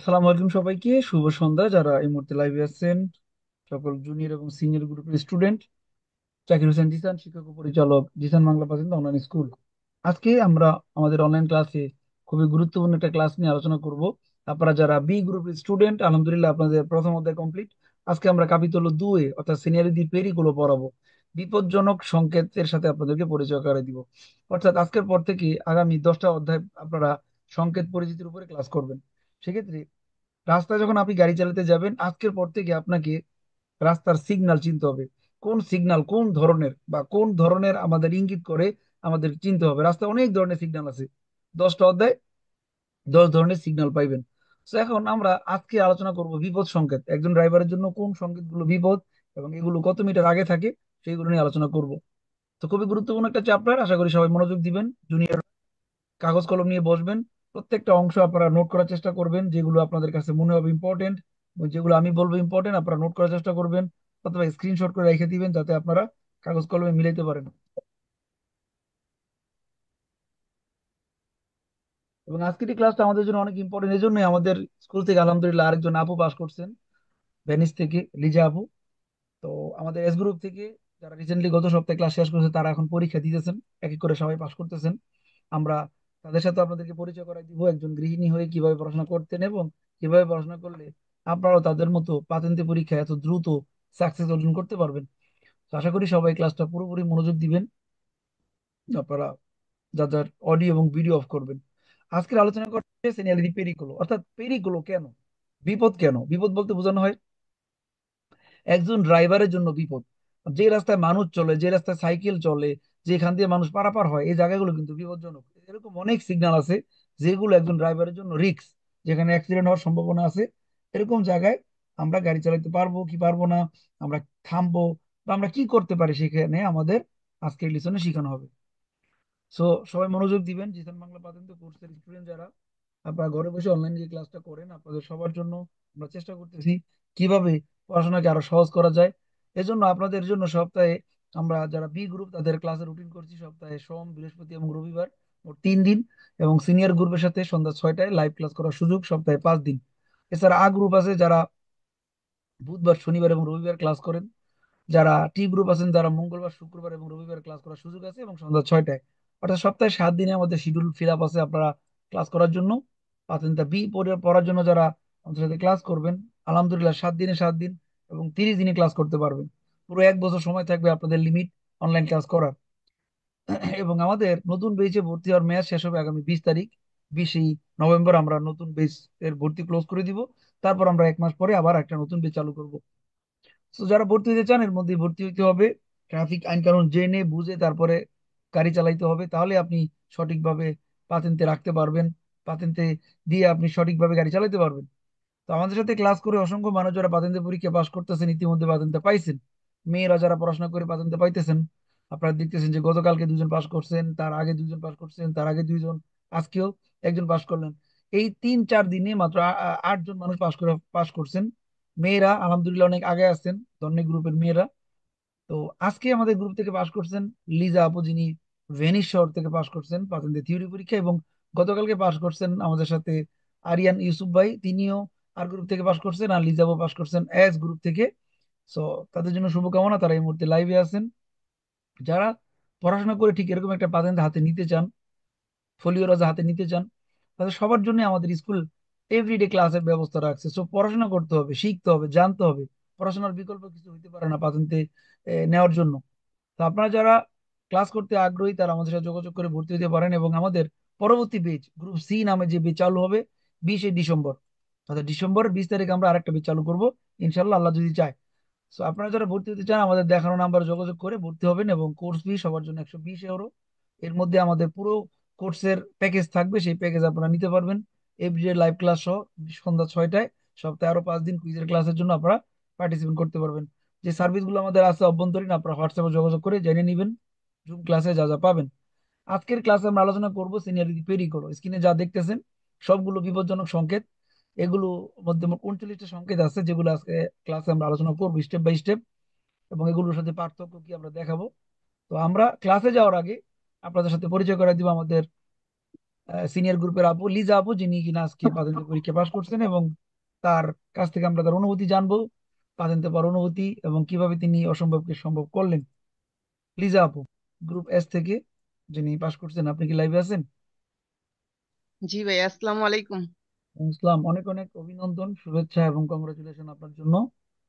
আসসালামু আলাইকুম সবাইকে, শুভ সন্ধ্যা। যারা এই মুহূর্তে লাইভে আছেন, সকল জুনিয়র এবং সিনিয়র গ্রুপের স্টুডেন্ট, জাকির হোসেন জিসান, শিক্ষক ও পরিচালক, জিসান বাংলা প্রাচীন অনলাইন স্কুল। আজকে আমরা আমাদের অনলাইন ক্লাসে খুবই গুরুত্বপূর্ণ একটা ক্লাস নিয়ে আলোচনা করব। আপনারা যারা বি গ্রুপের স্টুডেন্ট, আলহামদুলিল্লাহ আপনাদের প্রথম অধ্যায় কমপ্লিট। আজকে আমরা কাপিতল 2 অর্থাৎ সিনিয়রিটি পেরিগুলো পড়াবো। বিপজ্জনক সংকেতের সাথে আপনাদেরকে পরিচয় করে দিব। অর্থাৎ আজকের পর থেকে আগামী 10টা অধ্যায় আপনারা সংকেত পরিচিতির উপরে ক্লাস করবেন। সেক্ষেত্রে রাস্তায় যখন আপনি গাড়ি চালাতে যাবেন, আজকের পর থেকে আপনাকে রাস্তার সিগন্যাল চিনতে হবে। কোন সিগন্যাল কোন ধরনের বা কোন ধরনের আমাদের ইঙ্গিত করে আমাদের চিনতে হবে। রাস্তায় অনেক ধরনের সিগন্যাল আছে। 10টা অধ্যায়, 10 ধরনের সিগন্যাল পাইবেন। তো এখন আমরা আজকে আলোচনা করব বিপদ সংকেত। একজন ড্রাইভারের জন্য কোন সংকেতগুলো বিপদ এবং এগুলো কত মিটার আগে থাকে সেইগুলো নিয়ে আলোচনা করব। তো খুবই গুরুত্বপূর্ণ একটা চ্যাপ্টার, আশা করি সবাই মনোযোগ দিবেন। জুনিয়র কাগজ কলম নিয়ে বসবেন। প্রত্যেকটা অংশ আপনারা নোট করার চেষ্টা করবেন, যেগুলো আপনাদের কাছে মনে হবে ইম্পর্টেন্ট, যেগুলো আমি বলবো ইম্পর্টেন্ট আপনারা নোট করার চেষ্টা করবেন, অথবা স্ক্রিনশট করে রেখে দিবেন যাতে আপনারা কাগজ কলমে মিলাইতে পারেন। এবং আজকের এই ক্লাসটা আমাদের জন্য অনেক ইম্পর্টেন্ট, এই জন্যই আমাদের স্কুল থেকে আলহামদুলিল্লাহ আরেকজন আপু পাস করছেন, ভেনিস থেকে লিজা আপু। তো আমাদের এস গ্রুপ থেকে যারা রিসেন্টলি গত সপ্তাহে ক্লাস শেষ করেছে তারা এখন পরীক্ষা দিতেছেন, এক এক করে সবাই পাস করতেছেন। আমরা তাদের সাথে আপনাদেরকে পরিচয় করাই দিব, একজন গৃহিণী হয়ে কিভাবে পড়াশোনা করতেন এবং কিভাবে পড়াশোনা করলে আপনারাও তাদের মতো পাতেন্তে পরীক্ষায় এত দ্রুত সাকসেস অর্জন করতে পারবেন। তো আশা করি সবাই ক্লাসটা পুরোপুরি মনোযোগ দিবেন। আপনারা যা যার অডিও এবং ভিডিও অফ করবেন। আজকের আলোচনা করতে সিনিয়রিটি পেরিকুলো, অর্থাৎ পেরিকুলো কেন, বিপদ কেন। বিপদ বলতে বোঝানো হয় একজন ড্রাইভারের জন্য বিপদ। যে রাস্তায় মানুষ চলে, যে রাস্তায় সাইকেল চলে, যেখান দিয়ে মানুষ পারাপার হয়, এই জায়গাগুলো কিন্তু বিপজ্জনক। এরকম অনেক সিগন্যাল আছে যেগুলো একজন ড্রাইভারের জন্য রিস্ক, যেখানে অ্যাক্সিডেন্ট হওয়ার সম্ভাবনা আছে। এরকম জায়গায় আমরা গাড়ি চালাতে পারবো কি পারবো না, আমরা থামবো বা আমরা কি করতে পারি, সেখানে আমাদের আজকের লিসনে শেখানো হবে। সো সবাই মনোযোগ দিবেন। জিসান বাংলা পাতেন তো কোর্সের স্টুডেন্ট যারা, আপনারা ঘরে বসে অনলাইনে যে ক্লাসটা করেন, আপনাদের সবার জন্য আমরা চেষ্টা করতেছি কিভাবে পড়াশোনাকে আরো সহজ করা যায়। এজন্য আপনাদের জন্য সপ্তাহে আমরা যারা বি গ্রুপ তাদের ক্লাসের রুটিন করছি সপ্তাহে সোম, বৃহস্পতি এবং রবিবার, মোট 3 দিন। এবং সিনিয়র গ্রুপের সাথে সন্ধ্যা 6টায় লাইভ ক্লাস করার সুযোগ সপ্তাহে 5 দিন। এছাড়া আ গ্রুপ আছে যারা বুধবার, শনিবার এবং রবিবার ক্লাস করেন। যারা টি গ্রুপ আছেন তারা মঙ্গলবার, শুক্রবার এবং রবিবার ক্লাস করার সুযোগ আছে এবং সন্ধ্যা 6টায়। অর্থাৎ সপ্তাহে 7 দিনে আমাদের শিডিউল ফিল আপ আছে আপনারা ক্লাস করার জন্য। পাচ্ছেন তা বি পড়ার জন্য যারা আমাদের সাথে ক্লাস করবেন, আলহামদুলিল্লাহ 7 দিনে 7 দিন এবং 30 দিনে ক্লাস করতে পারবেন। পুরো 1 বছর সময় থাকবে আপনাদের লিমিট অনলাইন ক্লাস করার। এবং আমাদের নতুন বেচে ভর্তি হওয়ার মেয়াদ শেষ হবে আগামী 20 তারিখ। 20 নভেম্বর আমরা নতুন বেচ এর ভর্তি ক্লোজ করে দিব। তারপর আমরা 1 মাস পরে আবার একটা নতুন বেচ চালু করব। তো যারা ভর্তি হতে চান এর মধ্যে ভর্তি হতে হবে। ট্রাফিক আইন কানুন জেনে বুঝে তারপরে গাড়ি চালাইতে হবে, তাহলে আপনি সঠিকভাবে পাতেন্তে রাখতে পারবেন। পাতেন্তে দিয়ে আপনি সঠিকভাবে গাড়ি চালাতে পারবেন। তো আমাদের সাথে ক্লাস করে অসংখ্য মানুষ যারা পাতেন্তে পরীক্ষা পাস করতেছেন, ইতিমধ্যে পাতেন্তে পাইছেন। মেয়েরা যারা পড়াশোনা করে পাতেন্তে পাইতেছেন, আপনারা দেখতেছেন যে গতকালকে 2 জন পাস করছেন, তার আগে 2 জন পাস করছেন, তার আগে 2 জন, আজকেও একজন পাস করলেন। এই 3-4 দিনে মাত্র 8 জন মানুষ পাস করছেন। মেয়েরা আলহামদুলিল্লাহ অনেক আগে আছেন, ধন্যী গ্রুপের মেয়েরা। তো আজকে আমাদের গ্রুপ থেকে পাশ করছেন লিজা আপু, যিনি ভেনিস শহর থেকে পাশ করছেন পাতেন্তে থিওরি পরীক্ষা। এবং গতকালকে পাশ করছেন আমাদের সাথে আরিয়ান ইউসুফ ভাই, তিনিও আর গ্রুপ থেকে পাশ করছেন। আর লিজা আপু পাশ করছেন এস গ্রুপ থেকে। সো তাদের জন্য শুভকামনা, তারা এই মুহূর্তে লাইভে আছেন। যারা পড়াশোনা করে ঠিক এরকম একটা পাতেন্ট হাতে নিতে চান, ফোলিও রাজা হাতে নিতে চান, তাদের সবার জন্য আমাদের স্কুল এভরিডে ক্লাসের ব্যবস্থা রাখছে। সো পড়াশোনা করতে হবে, শিখতে হবে, জানতে হবে। পড়াশোনার বিকল্প কিছু হইতে পারে না পাতেন্তে নেওয়ার জন্য। তো আপনারা যারা ক্লাস করতে আগ্রহী তারা আমাদের সাথে যোগাযোগ করে ভর্তি হতে পারেন। এবং আমাদের পরবর্তী বেচ গ্রুপ সি নামে যে বেচ চালু হবে 20শে ডিসেম্বর, অর্থাৎ ডিসেম্বরের 20 তারিখ আমরা আরেকটা বেচ চালু করবো, ইনশাল্লাহ আল্লাহ যদি চায়। তো আপনারা যারা ভর্তি হতে চান আমাদের দেখানো নাম্বারে যোগাযোগ করে ভর্তি হবেন। এবং কোর্স ফি সবার জন্য 120 ইউরো। এর মধ্যে আমাদের পুরো কোর্সের প্যাকেজ থাকবে, সেই প্যাকেজ আপনারা নিতে পারবেন। এভরিডে লাইভ ক্লাস সহ সন্ধ্যা 6টায়, সপ্তাহে আরো 5 দিন কুইজের ক্লাসের জন্য আপনারা পার্টিসিপেট করতে পারবেন। যে সার্ভিসগুলো আমাদের আছে অভ্যন্তরীণ, আপনারা হোয়াটসঅ্যাপে যোগাযোগ করে জেনে নেবেন জুম ক্লাসে যা যা পাবেন। আজকের ক্লাসে আমরা আলোচনা করব সিনিয়রিটি পেরিকোলো। স্ক্রিনে যা দেখতেছেন সবগুলো বিপজ্জনক সংকেত। এগুলো মধ্যে মোট 39টা সংকেত আছে যেগুলো আজকে ক্লাসে আমরা আলোচনা করবো স্টেপ বাই স্টেপ। এবং এগুলোর সাথে পার্থক্য কি আমরা দেখাবো। তো আমরা ক্লাসে যাওয়ার আগে আপনাদের সাথে পরিচয় করে দিব আমাদের সিনিয়র গ্রুপের আপু লিজা আপু, যিনি কিনা আজকে প্রাথমিক পরীক্ষা পাশ করছেন, এবং তার কাছ থেকে আমরা তার অনুভূতি জানবো, প্রাথমিক পর অনুভূতি এবং কিভাবে তিনি অসম্ভবকে সম্ভব করলেন। লিজা আপু, গ্রুপ এস থেকে, যিনি পাশ করছেন, আপনি কি লাইভে আছেন? জি ভাই, আসসালামু আলাইকুম। ইসলাম, অনেক অনেক অভিনন্দন, শুভেচ্ছা এবং কংগ্রেচুলেশন আপনার জন্য।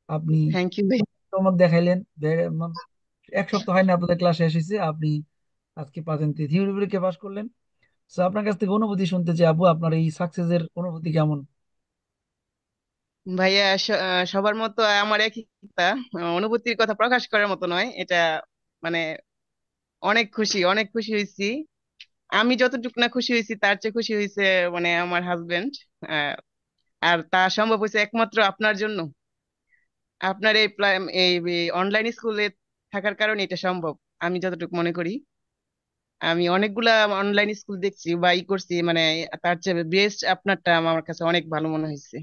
আপনি থ্যাংক ইউ ভাই। চমক দেখাইলেন। এক সপ্তাহ হয়নি আপনাদের ক্লাস শেষ হয়েছে, আপনি আজকে প্রাথমিক থিওরি পরীক্ষা পাশ করলেন। তো আপনার কাছ থেকে অনুভূতি শুনতে চাই আপু, আপনার এই সাকসেসের অনুভূতি কেমন? ভাইয়া, সবার মতো আমার একই চিন্তা। অনুভূতির কথা প্রকাশ করার মতো নয় এটা। মানে অনেক খুশি, অনেক খুশি হয়েছি। আমি যতটুকু না খুশি হয়েছি তার চেয়ে খুশি হয়েছে মানে আমার হাজবেন্ড। আর তা সম্ভব হয়েছে একমাত্র আপনার জন্য। আপনার এই অনলাইন স্কুলে থাকার কারণে এটা সম্ভব, আমি যতটুকু মনে করি। আমি অনেকগুলা অনলাইন স্কুল দেখছি বা ই করছি, মানে তার চেয়ে বেস্ট আপনারটা আমার কাছে অনেক ভালো মনে হয়েছে।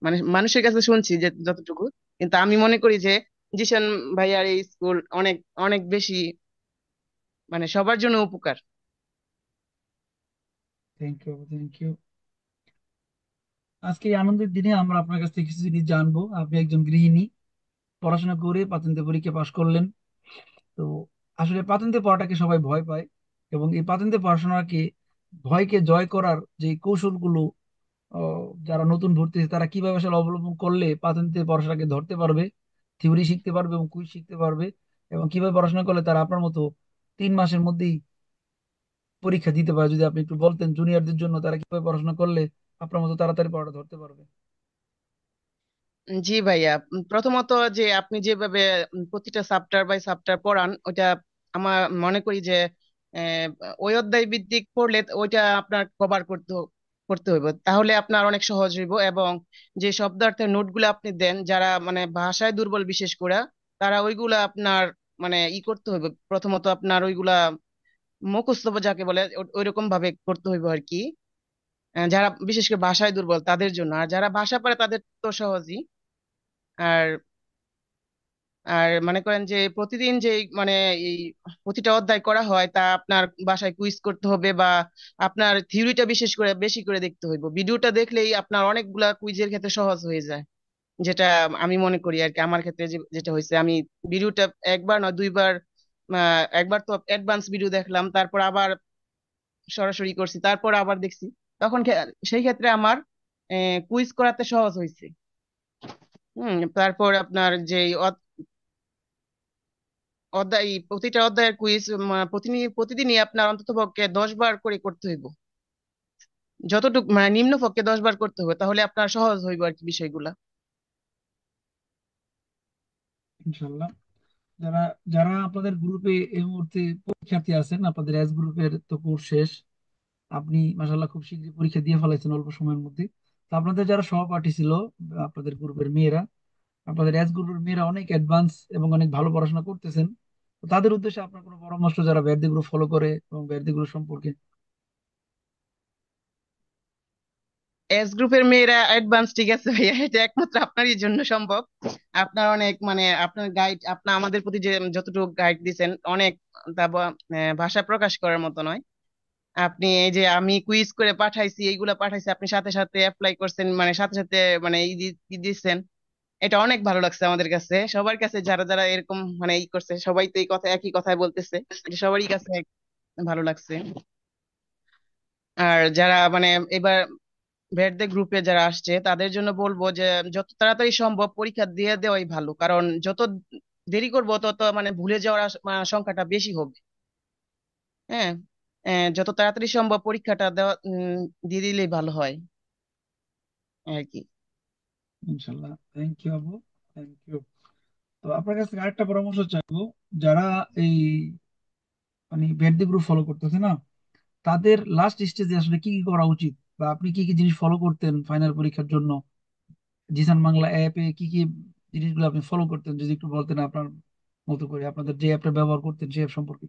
মানে মানুষের কাছে শুনছি যে যতটুকু, কিন্তু আমি মনে করি যে জিশান ভাইয়ার এই স্কুল অনেক অনেক বেশি, মানে সবার জন্য উপকার। Thank you, thank you. আজকে এই আনন্দের দিনে আমরা আপনার কাছ থেকে কিছু জিনিস জানবো। আপনি একজন গৃহিণী, পড়াশোনা করে প্রাথমিক পরীক্ষা পাশ করলেন। তো আসলে প্রাথমিক পড়াটাকে সবাই ভয় পায়, এবং এই প্রাথমিক পড়াশোনাকে, ভয়কে জয় করার যে কৌশলগুলো যারা নতুন ভর্তি হচ্ছে তারা কিভাবে আসলে অবলম্বন করলে প্রাথমিক পড়াশোনাকে ধরতে পারবে, থিওরি শিখতে পারবে এবং কুইজ শিখতে পারবে, এবং কিভাবে পড়াশোনা করলে তারা আপনার মতো 3 মাসের মধ্যেই পরীক্ষা দিতে পারে, যদি আপনি একটু বলতেন জুনিয়রদের জন্য তারা কিভাবে পড়াশোনা করলে আপনার মতো তাড়াতাড়ি পড়াটা ধরতে পারবে। জি ভাইয়া, প্রথমত যে আপনি যেভাবে প্রতিটা সাবটার বাই সাবটার পড়ান ওইটা আমার মনে করি যে আহ, ওই অধ্যায় ভিত্তিক পড়লে ওইটা আপনার কভার করতে হইব, তাহলে আপনার অনেক সহজ হইব। এবং যে শব্দার্থের নোটগুলো আপনি দেন, যারা মানে ভাষায় দুর্বল বিশেষ করে, তারা ওইগুলা আপনার মানে করতে হইব। প্রথমত আপনার ওইগুলা মুখস্থ যাকে বলে ওইরকম ভাবে করতে হইব আর কি। যারা বিশেষ করে ভাষায় দুর্বল তাদের জন্য, আর যারা ভাষা পারে তাদের তো সহজই। আর আর মনে করেন যে প্রতিদিন যে মানে এই প্রতিটা অধ্যায় করা হয় তা আপনার বাসায় কুইজ করতে হবে, বা আপনার থিওরিটা বিশেষ করে বেশি করে দেখতে হইব। ভিডিওটা দেখলেই আপনার অনেকগুলা কুইজের ক্ষেত্রে সহজ হয়ে যায়, যেটা আমি মনে করি আর কি। আমার ক্ষেত্রে যেটা হয়েছে, আমি ভিডিওটা একবার নয় দুইবার, একবার তো অ্যাডভান্স ভিডিও দেখলাম, তারপর আবার সরাসরি করছি, তারপর আবার দেখছি। তখন সেই ক্ষেত্রে আমার কুইজ করাতে সহজ হয়েছে। তারপর আপনার যে অধ্যায়, প্রতিটা অধ্যায়ের কুইজ প্রতিদিনই আপনার অন্ততপক্ষে 10 বার করে করতে হইব। যতটুকু মানে নিম্ন পক্ষে 10 বার করতে হবে, তাহলে আপনার সহজ হইব আর কি বিষয়গুলা। ইনশাল্লাহ। যারা যারা আপনাদের গ্রুপে এই মুহূর্তে পরীক্ষার্থী আছেন, আপনাদের এস গ্রুপের তো কোর্স শেষ, আপনি মাসাল্লাহ খুব শীঘ্রই পরীক্ষা দিয়ে ফেলাইছেন অল্প সময়ের মধ্যে। তো আপনাদের যারা সহপাঠী ছিল, আপনাদের গ্রুপের মেয়েরা, আপনাদের এস গ্রুপের মেয়েরা অনেক অ্যাডভান্স এবং অনেক ভালো পড়াশোনা করতেছেন। তো তাদের উদ্দেশ্যে আপনার কোনো পরামর্শ, যারা ব্যাডদি গ্রুপ ফলো করে এবং ব্যাডদি গ্রুপ সম্পর্কে? এস গ্রুপের মেয়েরা অ্যাডভান্স, ঠিক আছে ভাইয়া, এটা একমাত্র আপনারই জন্য সম্ভব। আপনার অনেক মানে আপনার গাইড, আপনার আমাদের প্রতি যে যতটুকু গাইড দিচ্ছেন অনেক, তা ভাষা প্রকাশ করার মতো নয়। আপনি এই যে আমি কুইজ করে পাঠাইছি, এইগুলা পাঠাইছি, আপনি সাথে সাথে অ্যাপ্লাই করছেন, মানে সাথে সাথে মানে দিচ্ছেন। এটা অনেক ভালো লাগছে আমাদের কাছে, সবার কাছে, যারা যারা এরকম মানে করছে সবাই তো এই কথা একই কথাই বলতেছে। এটা সবারই কাছে ভালো লাগছে। আর যারা মানে এবার ভেটদের গ্রুপে যারা আসছে তাদের জন্য বলবো যে যত তাড়াতাড়ি সম্ভব পরীক্ষা দিয়ে দেওয়াই ভালো, কারণ যত দেরি করবো তত মানে ভুলে যাওয়ার সংখ্যাটা বেশি হবে। হ্যাঁ। যত তাড়াতাড়ি সম্ভব পরীক্ষাটা দিয়ে দিলেই ভালো হয় আর কি। ইনশাল্লাহ, থ্যাংক ইউ আপু, থ্যাংক ইউ। তো আপনার কাছে আরেকটা পরামর্শ চাইবো। যারা এই মানে ব্যাডদি গ্রুপ ফলো করতেছে না, তাদের লাস্ট স্টেজে আসলে কি কি করা উচিত, বা আপনি কি কি জিনিস ফলো করতেন ফাইনাল পরীক্ষার জন্য? জিসান বাংলা অ্যাপে কি কি জিনিসগুলো আপনি ফলো করতেন, যদি একটু বলতেন আপনার মতো করে, আপনাদের যে অ্যাপটা ব্যবহার করতেন সেই অ্যাপ সম্পর্কে।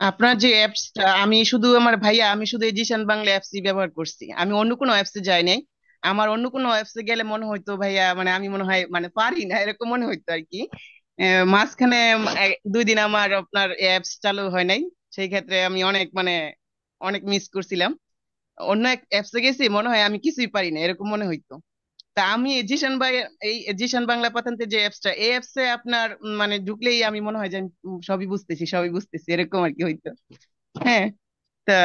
আপনার যে অ্যাপসটা, আমি শুধু আমার ভাইয়া আমি শুধু এই জিশান বাংলা অ্যাপসই ব্যবহার করছি, আমি অন্য কোনো অ্যাপসে যাই নাই। আমার অন্য কোনো অ্যাপসে গেলে মনে হয়তো ভাইয়া মানে আমি মনে হয় মানে পারি না এরকম মনে হইতো আর কি। মাঝখানে 2 দিন আমার আপনার অ্যাপস চালু হয় নাই, সেই ক্ষেত্রে আমি অনেক মানে অনেক মিস করছিলাম। অন্য এক অ্যাপসে গেছি, মনে হয় আমি কিছুই পারি না এরকম মনে হইতো। তা আমি জিশান ভাই, এই জিশান বাংলা পাঠানতে যে অ্যাপসটা, এই অ্যাপসে আপনার মানে ঢুকলেই আমি মনে হয় যে আমি সবই বুঝতেছি সবই বুঝতেছি এরকম আর কি হইতো। হ্যাঁ। তা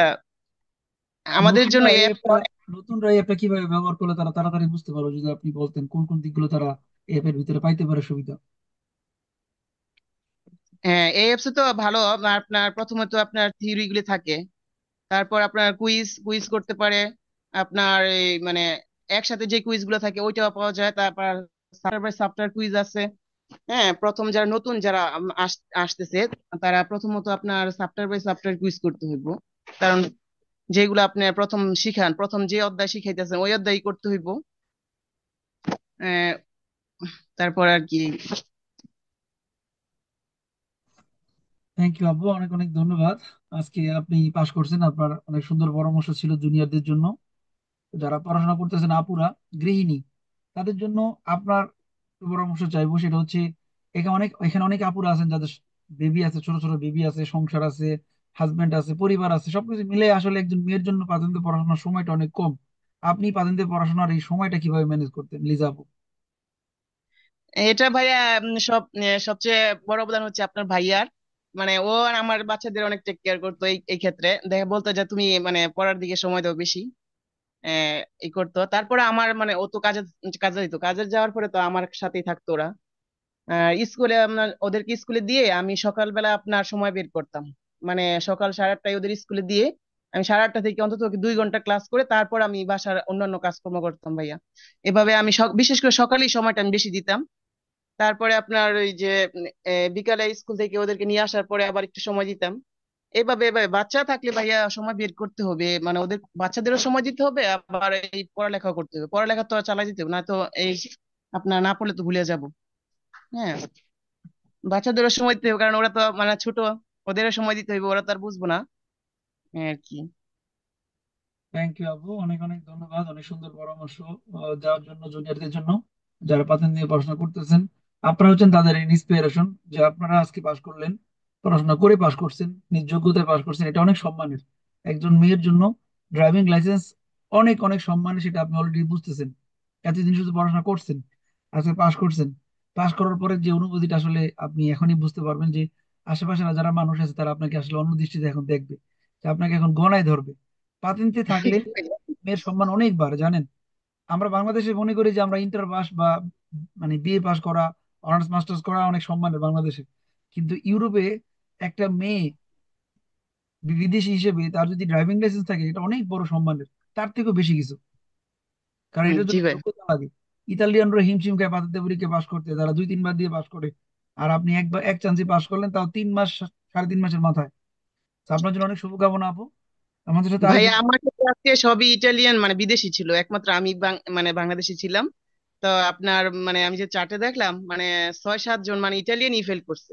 আমাদের জন্য নতুনরা এই এই অ্যাপটা অ্যাপটা নতুনরা এই অ্যাপটা কিভাবে ব্যবহার করলে তারা তাড়াতাড়ি বুঝতে পারো, যদি আপনি বলতেন কোন কোন দিকগুলো তারা এই অ্যাপের ভিতরে পাইতে পারে সুবিধা। হ্যাঁ, এই অ্যাপসে তো ভালো। আপনার প্রথমত আপনার থিওরি গুলি থাকে, তারপর আপনার কুইজ কুইজ করতে পারে। আপনার এই মানে একসাথে যে কুইজ গুলো থাকে ওইটাও পাওয়া যায়। তারপর সাপ্টার বাই সাপ্টার কুইজ আছে। হ্যাঁ, প্রথম যারা নতুন যারা আসতেছে, তারা প্রথমত আপনার সাপ্টার বাই সাপ্টার কুইজ করতে হইব। কারণ যেগুলো আপনি প্রথম শিখান, প্রথম যে অধ্যায় শিখাইতেছেন ওই অধ্যায় করতে হইব। আহ, তারপর আর কি। থ্যাংক ইউ আব্বু, অনেক অনেক ধন্যবাদ। আজকে আপনি পাশ করছেন, আপনার অনেক সুন্দর পরামর্শ ছিল জুনিয়রদের জন্য। যারা পড়াশোনা করতেছেন আপুরা, গৃহিণী, তাদের জন্য আপনার পরামর্শ চাইবো। সেটা হচ্ছে এখানে অনেক আপুরা আছেন যাদের বেবি আছে, ছোট ছোট বেবি আছে, সংসার আছে, হাজবেন্ড আছে, পরিবার আছে, সবকিছু মিলে আসলে একজন মেয়ের জন্য পাতেন্তে পড়াশোনার সময়টা অনেক কম। আপনি পাতেন্তে পড়াশোনার এই সময়টা কিভাবে ম্যানেজ করতেন, লিজা আপু? এটা ভাইয়া সবচেয়ে বড় অবদান হচ্ছে আপনার ভাইয়ার। মানে ও আর আমার বাচ্চাদের অনেক টেক কেয়ার করতো। এই ক্ষেত্রে দেখে বলতো যে তুমি মানে পড়ার দিকে সময় দাও বেশি। এই করতো। তারপরে আমার মানে ও তো কাজে দিত, কাজে যাওয়ার পরে তো আমার সাথেই থাকতো ওরা। স্কুলে আপনার ওদেরকে স্কুলে দিয়ে আমি সকালবেলা আপনার সময় বের করতাম। মানে সকাল 8:30টায় ওদের স্কুলে দিয়ে আমি 8:30 থেকে অন্তত ওকে 2 ঘন্টা ক্লাস করে তারপর আমি বাসার অন্যান্য কাজকর্ম করতাম ভাইয়া। এভাবে আমি বিশেষ করে সকালেই সময়টা আমি বেশি দিতাম। তারপরে আপনার ওই যে বিকালে স্কুল থেকে ওদেরকে নিয়ে আসার পরে আবার একটু সময় দিতাম। এভাবে এভাবে বাচ্চা থাকলে ভাইয়া সময় বের করতে হবে, মানে ওদের বাচ্চাদেরও সময় দিতে হবে, আবার এই পড়ালেখাও করতে হবে। পড়ালেখা তো আর চালাই দিতে হবে না তো, এই আপনার না পড়লে তো ভুলে যাব। হ্যাঁ, বাচ্চাদেরও সময় দিতে হবে কারণ ওরা তো মানে ছোট, ওদেরও সময় দিতে হবে, ওরা তো আর বুঝবো না। এই আর কি। থ্যাংক ইউ আপু, অনেক অনেক ধন্যবাদ অনেক সুন্দর পরামর্শ দেওয়ার জন্য জুনিয়রদের জন্য যারা পাতেন নিয়ে পড়াশোনা করতেছেন। আপনারা হচ্ছেন তাদের ইন্সপিরেশন, যে আপনারা আজকে পাশ করলেন, পড়াশোনা করে পাশ করছেন, নিজ যোগ্যতায় পাশ করছেন, এটা অনেক সম্মানের। একজন মেয়ের জন্য ড্রাইভিং লাইসেন্স অনেক অনেক সম্মানের, সেটা আপনি অলরেডি বুঝতেছেন। এতদিন শুধু পড়াশোনা করছেন, আজকে পাশ করছেন। পাশ করার পরে যে অনুভূতিটা আসলে আপনি এখনই বুঝতে পারবেন, যে আশেপাশে যারা মানুষ আছে তারা আপনাকে আসলে অন্য দৃষ্টিতে এখন দেখবে, যে আপনাকে এখন গণায় ধরবে। পাতিনতে থাকলে মেয়ের সম্মান অনেক বাড়ে, জানেন। আমরা বাংলাদেশে মনে করি যে আমরা ইন্টার পাস বা মানে বিএ পাস করা, অনার্স মাস্টার্স করা অনেক সম্মানের বাংলাদেশে। কিন্তু ইউরোপে একটা মেয়ে বিদেশি হিসেবে তার যদি ড্রাইভিং লাইসেন্স থাকে, এটা অনেক বড় সম্মানের, তার থেকেও বেশি কিছু। কারণ এটার জি জন্য ভাই। যোগ্যতা লাগে। ইতালিয়ানরা হিমশিম খায় পাতিতে পরীক্ষা পাস করতে, তারা 2-3 বার দিয়ে পাস করে। আর আপনি একবার এক চান্সে পাস করলেন, তাও 3 মাস, 3.5 মাসের মাথায়। তো আপনার জন্য অনেক শুভকামনা আপু। আমাদের সাথে ভাইয়া আরেকজন। আমার কাছে আজকে সবই ইটালিয়ান মানে বিদেশি ছিল, একমাত্র আমি মানে বাংলাদেশি ছিলাম। তো আপনার মানে আমি যে চার্টে দেখলাম মানে 6-7 জন মানে ইটালিয়ানই ফেল করছে।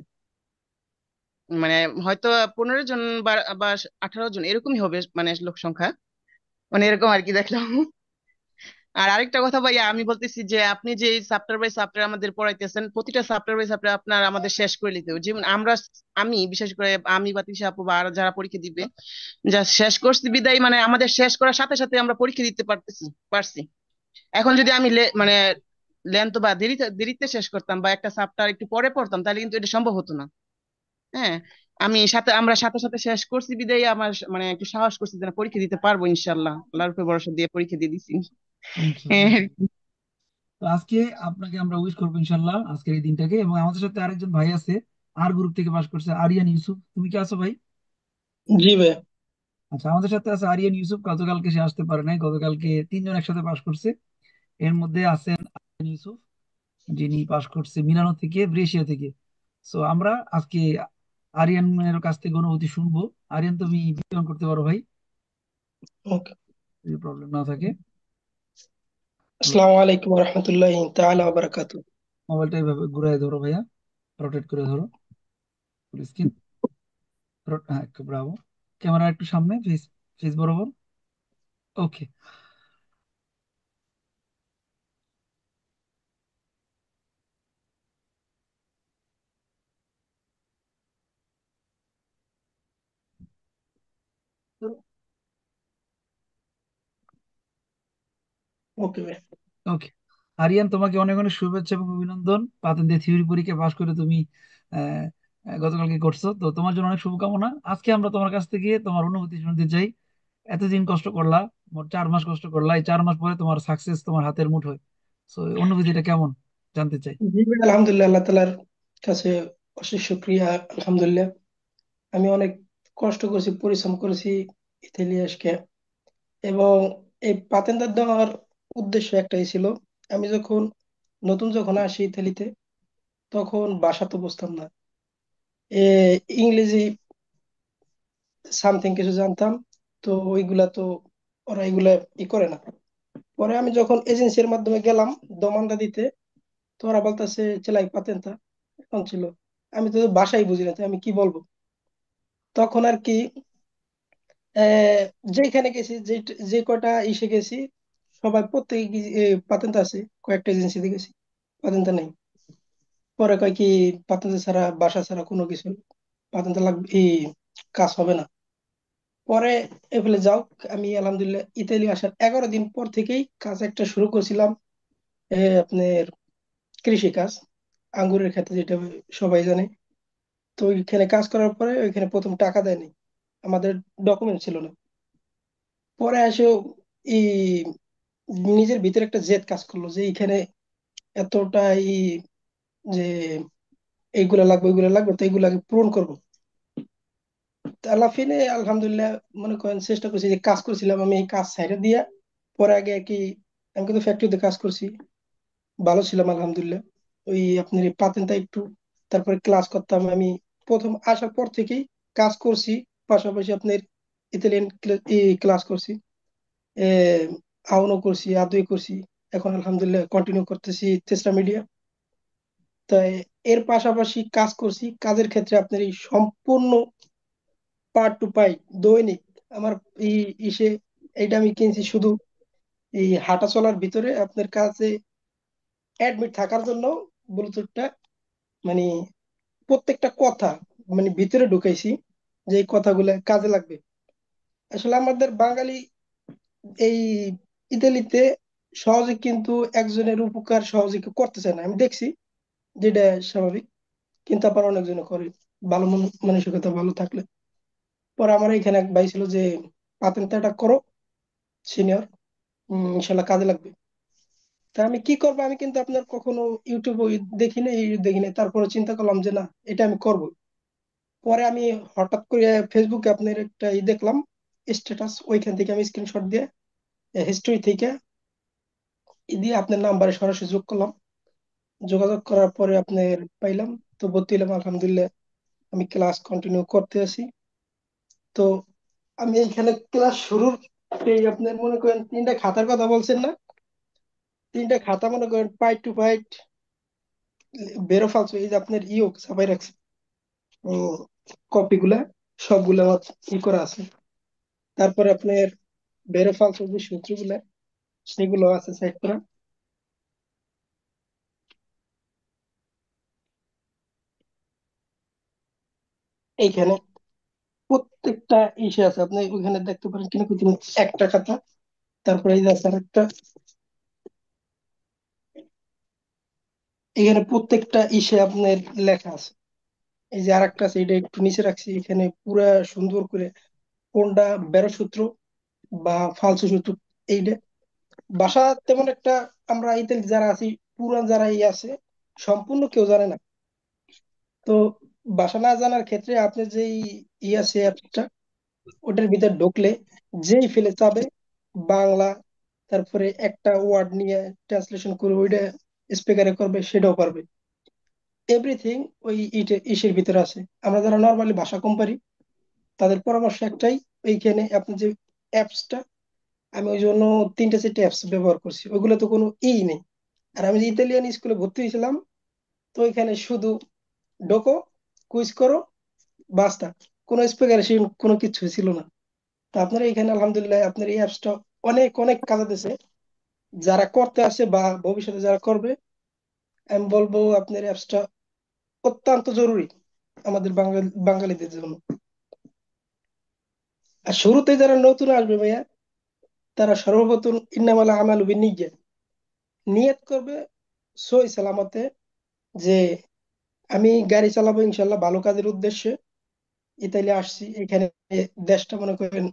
মানে হয়তো 15 জন বা 18 জন এরকমই হবে মানে লোক সংখ্যা। মানে এরকম আর কি দেখলাম। আর আরেকটা কথা ভাইয়া আমি বলতেছি যে আপনি যে সাপ্টার বাই সাপ্টার আমাদের পড়াইতেছেন, প্রতিটা সাপ্টার বাই সাপ্টার আপনার আমাদের শেষ করে নিতে হবে। যেমন আমি বিশেষ করে আমি বা তৃষা আপু বা আর যারা পরীক্ষা দিবে, যা শেষ করছি বিদায় মানে আমাদের শেষ করার সাথে সাথে আমরা পরীক্ষা দিতে পারছি। এখন যদি আমি মানে লেন্থ বা দেরিতে দেরিতে শেষ করতাম বা একটা সাপ্টার একটু পরে পড়তাম, তাহলে কিন্তু এটা সম্ভব হতো না। হ্যাঁ, আমরা সাথে সাথে শেষ করছি বিদায় আমার মানে একটু সাহস করছি যে না, পরীক্ষা দিতে পারবো ইনশাল্লাহ। আল্লাহর উপর ভরসা দিয়ে পরীক্ষা দিয়ে দিছি। ইনশাল্লাহ হ্যাঁ। ইনশাল্লাহ। তো আজকে আপনাকে আমরা উইশ করবো ইনশাল্লাহ আজকের এই দিনটাকে। এবং আমাদের সাথে আরেকজন ভাই আছে, আর গ্রুপ থেকে পাশ করছে, আরিয়ান ইউসুফ। তুমি কি আছো ভাই? জি ভাই। আচ্ছা, আমাদের সাথে আছে আরিয়ান ইউসুফ। গতকালকে সে আসতে পারে নাই, গতকালকে 3 জন একসাথে পাশ করছে। এর মধ্যে আছেন আরিয়ান ইউসুফ, যিনি পাশ করছে মিলানো থেকে, ব্রেশিয়া থেকে। সো আমরা আজকে আরিয়ানের কাছ থেকে অনুভূতি শুনবো। আরিয়ান, তুমি বিতরণ করতে পারো ভাই, ওকে। যদি প্রবলেম না থাকে। আসসালামু আলাইকুম রহমতুল্লাহ তাআলা ওয়া বারাকাতুহু। মোবাইলটা এইভাবে ঘুরাই ধরো ভাইয়া, রোটেট করে ধরো ফুল স্ক্রিন। হ্যাঁ, ব্রাভো। ক্যামেরা একটু সামনে, ফেস ফেস বরাবর। ওকে। ওকে ভাই। ওকে। আরিয়ান, তোমাকে অনেক অনেক শুভেচ্ছা এবং অভিনন্দন। পাতেন্তে থিওরি পরীক্ষা পাশ করে তুমি আহ, গতকালকে করছো, তো তোমার জন্য অনেক শুভকামনা। আজকে আমরা তোমার কাছ থেকে তোমার অনুভূতি শুনতে চাই। এতদিন কষ্ট করলা, মোট 4 মাস কষ্ট করলা, এই 4 মাস পরে তোমার সাকসেস তোমার হাতের মুঠোয়। তো অনুভূতিটা কেমন জানতে চাই। জি ভাই, আলহামদুলিল্লাহ, আল্লাহ তালার কাছে অশেষ শুক্রিয়া। আলহামদুলিল্লাহ, আমি অনেক কষ্ট করেছি, পরিশ্রম করেছি ইতালিয়াসকে। এবং এই পাতেন্দার দেওয়ার উদ্দেশ্য একটাই ছিল। আমি যখন আসি ইতালিতে, তখন ভাষা তো বুঝতাম না। ইংরেজি সামথিং কিছু জানতাম, তো ওইগুলা তো ওরা এগুলা করে না। পরে আমি যখন এজেন্সির মাধ্যমে গেলাম দমানটা দিতে, তো ওরা বলতেছে চেলাই পাতেন্তা এখন ছিল। আমি তো ভাষাই বুঝি না, তো আমি কি বলবো? তখন আর কি, আহ, যেখানে গেছি, যে কটা ইসে গেছি, সবাই প্রত্যেকে পাতেন্তা আছে। কয়েকটা এজেন্সিতে গেছি, পাতেন্তা নেই। পরে কয় কি, পাতেন্তা ছাড়া, ভাষা ছাড়া কোনো কিছু পাতেন্তা লাগবে, কাজ হবে না। পরে এফেলে যাও, আমি আলহামদুলিল্লাহ ইতালি আসার 11 দিন পর থেকেই কাজ একটা শুরু করছিলাম। আপনার কৃষি কাজ, আঙ্গুরের ক্ষেত্রে, যেটা সবাই জানে। তো ওইখানে কাজ করার পরে ওইখানে প্রথম টাকা দেয়নি, আমাদের ডকুমেন্ট ছিল না। পরে এসে এই নিজের ভিতরে একটা জেদ কাজ করলো যে এইখানে এতটা যে এইগুলা লাগবে ওইগুলা লাগবে, তো এইগুলা আগে পূরণ করবো। আল্লাহ ফিনে আলহামদুলিল্লাহ, মনে করেন চেষ্টা করছি, যে কাজ করছিলাম আমি এই কাজ সাইডে দিয়া। পরে আগে আর কি, আমি কিন্তু ফ্যাক্টরিতে কাজ করছি, ভালো ছিলাম আলহামদুলিল্লাহ। ওই আপনার এই পাতেনটা একটু, তারপরে ক্লাস করতাম আমি প্রথম আসার পর থেকেই কাজ করছি। পাশাপাশি আপনার ইতালিয়ান ক্লাস করছি, এ আউনো করছি, আদুই করছি। এখন আলহামদুলিল্লাহ কন্টিনিউ করতেছি তেসরা মিডিয়া। তাই এর পাশাপাশি কাজ করছি, কাজের ক্ষেত্রে আপনার এই সম্পূর্ণ পার্ট টু পাই দৈনিক আমার এই ইসে, এইটা আমি কিনছি শুধু এই হাঁটা চলার ভিতরে আপনার কাছে অ্যাডমিট থাকার জন্য। ব্লুটুথটা মানে প্রত্যেকটা কথা মানে ভিতরে ঢুকাইছি, যে এই কথাগুলো কাজে লাগবে। আসলে আমাদের বাঙালি এই ইতালিতে সহজে কিন্তু একজনের উপকার সহজে কেউ করতে চায় না, আমি দেখছি, যেটা স্বাভাবিক। কিন্তু আবার অনেকজনে করে, ভালো মানসিকতা ভালো থাকলে। পরে আমার এখানে এক ভাই ছিল যে, পাতেন্তাটা করো সিনিয়র, ইনশাল্লাহ কাজে লাগবে। তা আমি কি করবো, আমি কিন্তু আপনার কখনো ইউটিউব দেখিনি, দেখিনি, তারপরে চিন্তা করলাম যে না, এটা আমি করব। পরে আমি হঠাৎ করে ফেসবুকে আপনার একটা দেখলাম স্ট্যাটাস, ওইখান থেকে আমি স্ক্রিনশট দিয়ে হিস্ট্রি থেকে দিয়ে আপনার নাম্বারে সরাসরি যোগ করলাম। যোগাযোগ করার পরে আপনার পাইলাম, তো ভর্তি হলাম আলহামদুলিল্লাহ। আমি ক্লাস কন্টিনিউ করতে আছি। তো আমি এখানে ক্লাস শুরুর এই আপনার মনে করেন 3টা খাতার কথা বলছেন না, 3টা খাতা মনে করেন পাইট টু পাইট বেরো ফালছে, এই যে আপনার ছাপাই রাখছে কপি গুলা, সবগুলা আমার করা আছে। তারপরে আপনার বেরো ফালছে যে সূত্রগুলা, সেগুলো আছে সাইড করা। এইখানে প্রত্যেকটা ইসে আছে, আপনি ওইখানে দেখতে পারেন কিনা কিন্তু একটা খাতা। তারপরে এই যে আছে আরেকটা, এখানে প্রত্যেকটা ইসে আপনার লেখা আছে। এই যে আরেকটা আছে, এটা একটু নিচে রাখছি, এখানে পুরা সুন্দর করে কোনটা বেরো সূত্র বা ফালসু সূত্র, এইটা ভাষা তেমন একটা, আমরা ইতালি যারা আছি, পুরান যারা আছে, সম্পূর্ণ কেউ জানে না। তো ভাষা না জানার ক্ষেত্রে আপনি যেই আছে অ্যাপসটা, ওটার ভিতর ঢুকলে যেই ফেলে চাবে বাংলা, তারপরে একটা ওয়ার্ড নিয়ে ট্রান্সলেশন করে ওইটা স্পিকারে করবে, সেটাও পারবে। এভরিথিং ওই ইসের ভিতরে আছে। আমরা যারা নর্মালি ভাষা কম পারি, তাদের পরামর্শ একটাই, এইখানে আপনি যে অ্যাপসটা, আমি ওই জন্য 3টে 4টে অ্যাপস ব্যবহার করছি, ওইগুলো তো কোনো নেই। আর আমি যে ইতালিয়ান স্কুলে ভর্তি হয়েছিলাম, তো এখানে শুধু ঢোকো, কুইজ করো, বাস্তা, কোনো স্পেশাল কোনো কিছু ছিল না। তো আপনার এখানে আলহামদুলিল্লাহ আপনার এই অ্যাপসটা অনেক অনেক কাজে দিছে। যারা করতে আসে বা ভবিষ্যতে যারা করবে, আমি বলবো আপনার অ্যাপসটা অত্যন্ত জরুরি আমাদের বাঙালিদের জন্য। আর শুরুতে যারা নতুন আসবে ভাইয়া, তারা সর্বপ্রথম ইন্নামাল আমালু বিন্নিয়াত, নিয়ত করবে সই সালামতে যে আমি গাড়ি চালাবো ইনশাল্লাহ ভালো কাজের উদ্দেশ্যে, ইতালি আসছি এখানে। দেশটা মনে করেন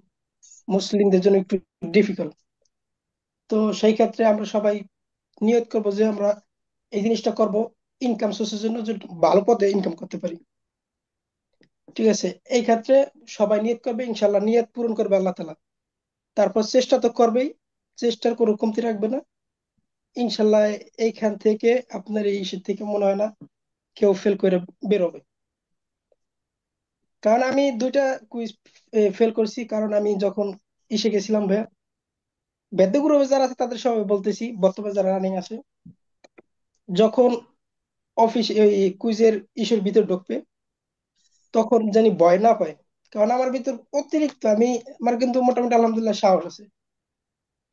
মুসলিমদের জন্য একটু ডিফিকাল্ট। তো সেই ক্ষেত্রে আমরা সবাই নিয়ত করবো যে আমরা এই জিনিসটা করব ইনকাম সোর্সের জন্য, যে ভালো পথে ইনকাম করতে পারি। ঠিক আছে, এই ক্ষেত্রে সবাই নিয়ত করবে, ইনশাল্লাহ নিয়ত পূরণ করবে আল্লাহ তালা। তারপর চেষ্টা তো করবেই, চেষ্টার কোনো কমতি রাখবে না ইনশাল্লাহ। এইখান থেকে আপনার এই ইস্যু থেকে মনে হয় না কেউ ফেল করে বেরোবে। কারণ আমি দুইটা কুইজ ফেল করছি, কারণ আমি যখন ইসে গেছিলাম ভাইয়া, বেদ্য গ্রুপে যারা আছে তাদের সবাই বলতেছি, বর্তমানে যারা রানিং আছে, যখন অফিস এই কুইজের ইস্যুর ভিতর ঢুকবে তখন জানি ভয় না পায়। কারণ আমার ভিতর অতিরিক্ত আমার কিন্তু মোটামুটি আলহামদুলিল্লাহ সাহস আছে,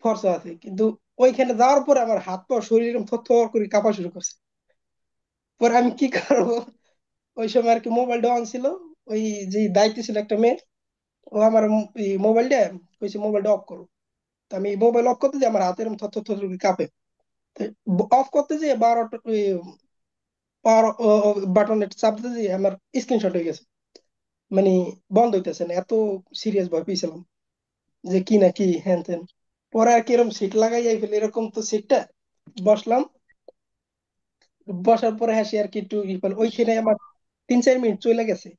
ফর্সা আছে, কিন্তু ওইখানে যাওয়ার পরে আমার হাত পা শরীর এরকম থরথর করে কাঁপা শুরু করছে। পরে আমি কি করবো, ওই সময় আর কি মোবাইলটা অন ছিল, ওই যে দায়িত্ব ছিল একটা মেয়ে, ও আমার মোবাইলটা কইছে মোবাইলটা অফ করো। তো আমি মোবাইল অফ করতে যে আমার হাতে এরকম থর থর করে কাঁপে। অফ করতে যে পাওয়ার বাটনে চাপ দিতে যে আমার স্ক্রিনশট হয়ে গেছে, মানে বন্ধ হইতেছে না, এত সিরিয়াস ভয় পেয়েছিলাম যে কি না কি হ্যান ত্যান। পরে আর কি এরকম সিট লাগাই যাই ফেলে, এরকম তো সিটটা বসলাম। বসার পরে হাসি আর কি একটু ওইখানে আমার 3-4 মিনিট চলে গেছে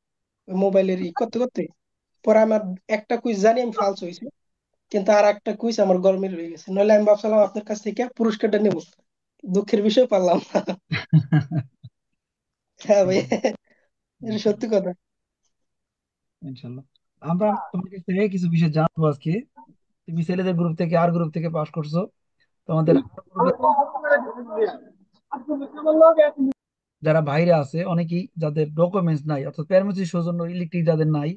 ওই মোবাইলের করতে করতে। পরে আমার একটা কুইজ জানি আমি ফালস হয়েছে, কিন্তু আর একটা কুইজ আমার গরমিল হয়ে গেছে, নইলে আমি ভাবছিলাম আপনার কাছ থেকে পুরস্কারটা নেব। দুঃখের বিষয় পারলাম না। হ্যাঁ ভাই, এটা সত্যি কথা। ইনশাল্লাহ আমরা তোমার কাছ থেকে কিছু বিষয় জানবো আজকে। তুমি ছেলেদের গ্রুপ থেকে আর গ্রুপ থেকে পাস করছো, তোমাদের গ্রুপে যারা বাইরে আছে অনেকেই, যাদের ডকুমেন্টস নাই, অর্থাৎ প্যারামেট্রিক সৌজন্য ইলেকট্রিক যাদের নাই,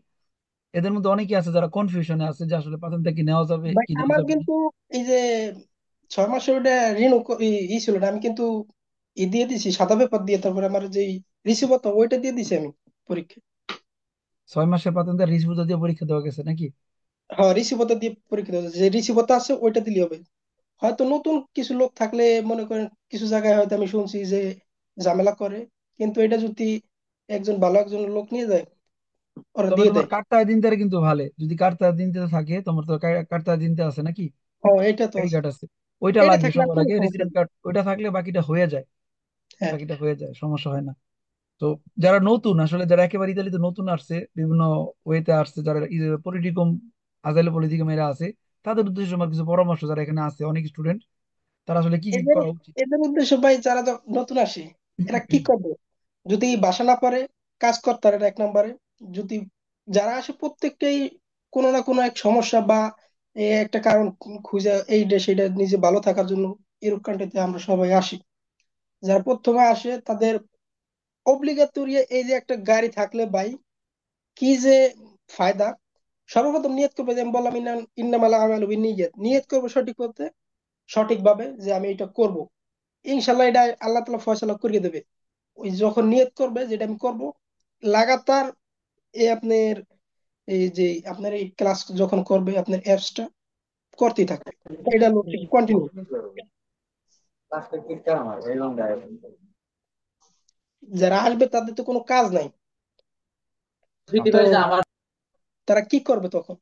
এদের মধ্যে অনেকেই আছে যারা কনফিউশনে আছে যে আসলে পাঠানটা কি নেওয়া যাবে ভাই কি নেওয়া আমার যাবে না। কিন্তু এই যে 6 মাসের ওটা রিনিউ ই ছিল না, আমি কিন্তু দিয়ে দিছি সাদা পেপার দিয়ে, তারপরে আমার যে রিসিভ হতো ওইটা দিয়ে দিছি আমি পরীক্ষা। 6 মাসের পাঠানটা রিসিভ দিয়ে পরীক্ষা দেওয়া গেছে নাকি? হ্যাঁ রিসিভ হতো দিয়ে পরীক্ষা দিতে হবে। যে রিসিভ হতো আছে ওইটা দিলে হবে। হয়তো নতুন কিছু লোক থাকলে মনে করেন কিছু জায়গায় হয়তো আমি শুনছি যে ঝামেলা করে, কিন্তু এটা যদি একজন ভালো একজন লোক নিয়ে যায় ওরা তবে দিয়ে তোমার দেয়। কার্ডটা দিনতে কিন্তু ভালো, যদি কার্ডটা দিনতে থাকে, তোমার তো কার্ডটা দিনতে আছে নাকি? ও এটা তো আইডি আছে। কার্ড আছে, ওইটা এটা লাগবে থাকলে আর সবার কোনো আগে, সমস্যা রেসিডেন্ট নেই। কার্ড ওইটা থাকলে বাকিটা হয়ে যায়। হ্যাঁ, বাকিটা হয়ে যায়, সমস্যা হয় না। তো যারা নতুন আসলে, যারা একেবারে ইতালিতে নতুন আসছে, বিভিন্ন ওয়েতে আসছে, যারা পলিটিকম আজাইলে পলিটিকাম এরা আছে, তাদের উদ্দেশ্যে আমার কিছু পরামর্শ, যারা এখানে আছে অনেক স্টুডেন্ট, তারা আসলে কি কি এদের করা উচিত। এদের উদ্দেশ্য ভাই, যারা নতুন আসে এরা কি করবে, যদি বাসা না পারে কাজ করতে পারে এটা 1 নম্বরে। যদি যারা আসে প্রত্যেকটাই কোনো না কোনো এক সমস্যা বা একটা কারণ খুঁজে এইটা সেটা নিজে ভালো থাকার জন্য ইউরোপ কান্ট্রিতে আমরা সবাই আসি। যারা প্রথমে আসে তাদের অব্লিগাতরি এই যে একটা গাড়ি থাকলে ভাই কি যে ফায়দা। সর্বপ্রথম নিয়ত করবে, যে আমি বললাম ইন্নামাল আমালু বিন্নিয়াত, নিয়ত করবে সঠিক পথে সঠিকভাবে যে আমি এটা করব, ইনশাল্লাহ এটা আল্লাহ তালা ফয়সালা করিয়ে দেবে। ওই যখন নিয়ত করবে যেটা আমি করব লাগাতার, এই আপনার এই যে আপনার এই ক্লাস যখন করবে আপনার অ্যাপসটা করতেই থাকবে, এটা হলো কন্টিনিউ। যারা আসবে তাদের তো কোনো কাজ নাই, তো তারা কি করবে তখন?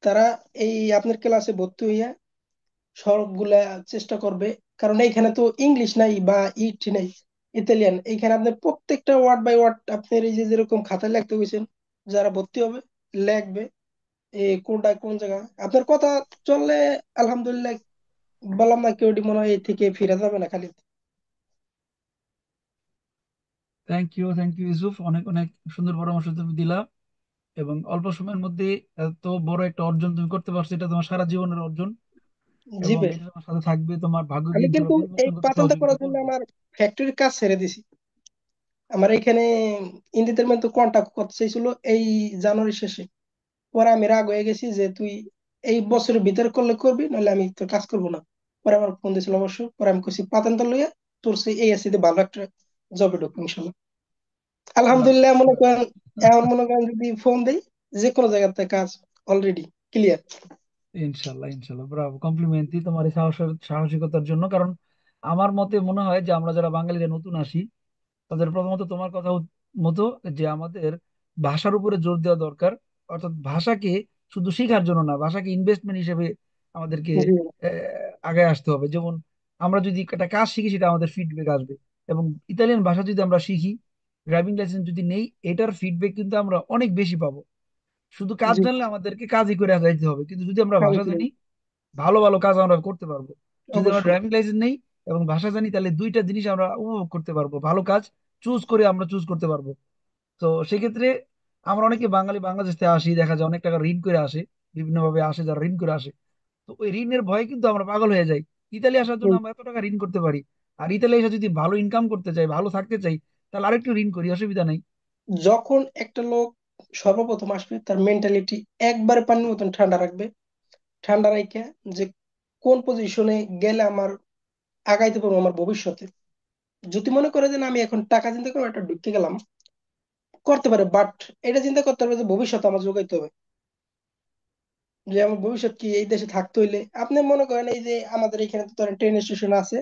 তারা এই আপনার ক্লাসে ভর্তি হইয়া সবগুলা চেষ্টা করবে, কারণ এইখানে তো ইংলিশ নাই বা ইট নাই, ইতালিয়ান। এইখানে আপনার প্রত্যেকটা ওয়ার্ড বাই ওয়ার্ড আপনার এই যে যেরকম খাতায় লিখতে হয়েছেন, যারা ভর্তি হবে লিখবে কোনটা কোন জায়গা। আপনার কথা চললে আলহামদুলিল্লাহ, বললাম না কেউ মনে হয় এই থেকে ফিরে যাবে না খালি। Thank you, thank you Yusuf, অনেক অনেক সুন্দর পরামর্শ তুমি দিলা। এবং অল্প সময়ের মধ্যে এত বড় একটা অর্জন তুমি করতে পারছো, এটা তোমার সারা জীবনের অর্জন। জি এবং ভাই, এটা তোমার সাথে থাকবে, তোমার ভাগ্যকে আমি কিন্তু ইনশাল্লাহ এই পরিবর্তন করতে পাতানটা সহযোগিতা করার জন্য করবে। আমার ফ্যাক্টরির কাজ ছেড়ে দিছি। আমার এখানে ইন্দিতের মধ্যে কন্ট্যাক্ট করতে চাইছিল এই জানুয়ারি শেষে। পরে আমি রাগ হয়ে গেছি যে তুই এই বছরের ভিতরে করলে করবি, নাহলে আমি তোর কাজ করবো না। পরে আমার ফোন দিয়েছিল অবশ্য, পরে আমি কইছি পাতানটা লইয়া তোর সেই এই এসিতে ভালো একটা জবে ঢুকবো ইনশাল্লাহ। আল্লাহ। আলহামদুলিল্লাহ মনে করেন, এখন মনে করেন যদি ফোন দেই যে কোনো জায়গাতে কাজ অলরেডি ক্লিয়ার। ইনশাল্লাহ ইনশাল্লাহ, ব্রাভো, কমপ্লিমেন্ট দিই তোমার এই সাহসিকতার জন্য। কারণ আমার মতে মনে হয় যে আমরা যারা বাঙালিরা নতুন আসি, তাদের প্রথমত তোমার কথা মতো যে আমাদের ভাষার উপরে জোর দেওয়া দরকার। অর্থাৎ ভাষাকে শুধু শেখার জন্য না, ভাষাকে ইনভেস্টমেন্ট হিসেবে আমাদেরকে জি আগে আসতে হবে। যেমন আমরা যদি একটা কাজ শিখি, সেটা আমাদের ফিডব্যাক আসবে। এবং ইতালিয়ান ভাষা যদি আমরা শিখি, ড্রাইভিং লাইসেন্স যদি নেই, এটার ফিডব্যাক কিন্তু আমরা অনেক বেশি পাবো। শুধু কাজ জি, জানলে আমাদেরকে কাজই করে যাইতে হবে, কিন্তু যদি আমরা কাজে ভাষা করে জানি, ভালো ভালো কাজ আমরা করতে পারবো। যদি আমরা অবশ্যই। ড্রাইভিং লাইসেন্স নেই এবং ভাষা জানি, তাহলে দুইটা জিনিস আমরা উপভোগ করতে পারবো, ভালো কাজ চুজ করে আমরা চুজ করতে পারবো। তো সেক্ষেত্রে আমরা অনেকে বাঙালি বাংলাদেশ থেকে আসি, দেখা যায় অনেক টাকা ঋণ করে আসে, বিভিন্ন ভাবে আসে যারা ঋণ করে আসে। তো ওই ঋণের ভয়ে কিন্তু আমরা পাগল হয়ে যাই। ইতালি আসার জন্য হুম। আমরা এত টাকা ঋণ করতে পারি, আর ইতালি এসে যদি ভালো ইনকাম করতে চাই, ভালো থাকতে চাই, তাহলে আরেকটু ঋণ করি, অসুবিধা নেই। যখন একটা লোক সর্বপ্রথম আসবে তার মেন্টালিটি একবারে পানির মতন ঠান্ডা রাখবে, ঠান্ডা রাখে যে কোন পজিশনে গেলে আমার আগাইতে পারবো আমার ভবিষ্যতে। যদি মনে করে যে না, আমি এখন টাকা চিন্তা করে একটা ঢুকে গেলাম, করতে পারে, বাট এটা চিন্তা করতে হবে যে ভবিষ্যৎ আমার যোগাইতে হবে। যে আমার ভবিষ্যৎ কি, এই দেশে থাকতে হইলে আপনি মনে করেন এই যে আমাদের এখানে তো ধরেন ট্রেন স্টেশন আছে,